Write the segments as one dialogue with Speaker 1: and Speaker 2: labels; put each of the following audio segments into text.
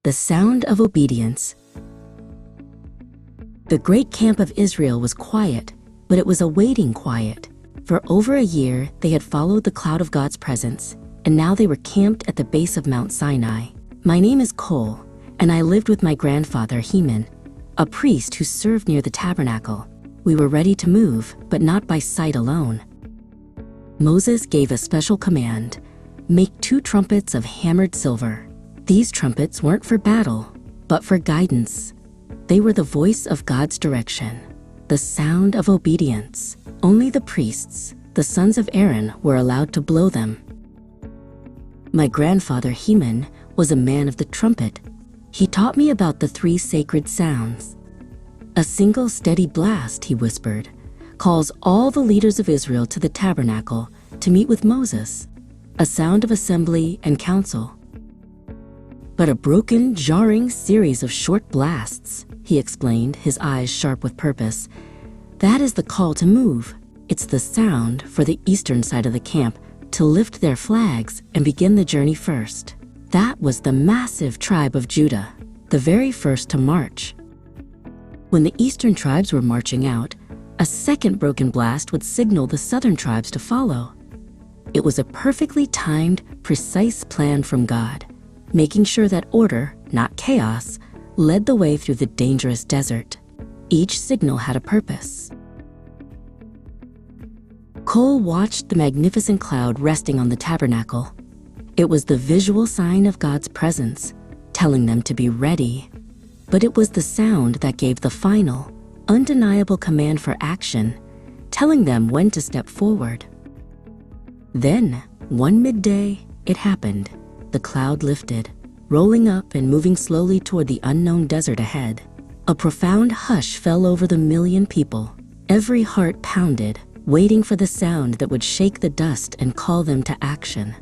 Speaker 1: The sound of obedience. The great camp of Israel was quiet, but it was a waiting quiet. For over a year, they had followed the cloud of God's presence, and now they were camped at the base of Mount Sinai. My name is Cole, and I lived with my grandfather, Heman, a priest who served near the tabernacle. We were ready to move, but not by sight alone. Moses gave a special command: make 2 trumpets of hammered silver. These trumpets weren't for battle, but for guidance. They were the voice of God's direction, the sound of obedience. Only the priests, the sons of Aaron, were allowed to blow them. My grandfather Heman was a man of the trumpet. He taught me about the 3 sacred sounds. A single steady blast, he whispered, calls all the leaders of Israel to the tabernacle to meet with Moses, a sound of assembly and council. But a broken, jarring series of short blasts, he explained, his eyes sharp with purpose. That is the call to move. It's the sound for the eastern side of the camp to lift their flags and begin the journey first. That was the massive tribe of Judah, the very first to march. When the eastern tribes were marching out, a second broken blast would signal the southern tribes to follow. It was a perfectly timed, precise plan from God, making sure that order, not chaos, led the way through the dangerous desert. Each signal had a purpose. Cole watched the magnificent cloud resting on the tabernacle. It was the visual sign of God's presence, telling them to be ready. But it was the sound that gave the final, undeniable command for action, telling them when to step forward. Then, one midday, it happened. The cloud lifted, rolling up and moving slowly toward the unknown desert ahead. A profound hush fell over the million people. Every heart pounded, waiting for the sound that would shake the dust and call them to action.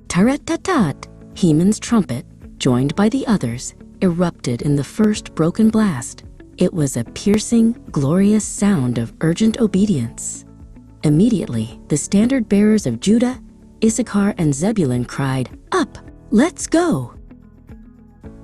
Speaker 1: Tarat-tat-tat, Heman's trumpet, joined by the others, erupted in the first broken blast. It was a piercing, glorious sound of urgent obedience. Immediately, the standard bearers of Judah, Issachar, and Zebulun cried, "Up! Let's go!"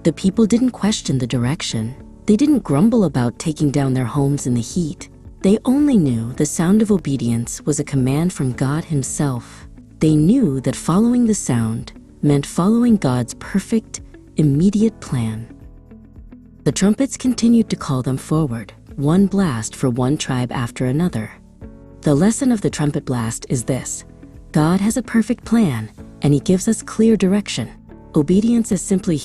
Speaker 1: The people didn't question the direction. They didn't grumble about taking down their homes in the heat. They only knew the sound of obedience was a command from God Himself. They knew that following the sound meant following God's perfect, immediate plan. The trumpets continued to call them forward, one blast for one tribe after another. The lesson of the trumpet blast is this: God has a perfect plan, and He gives us clear direction. Obedience is simply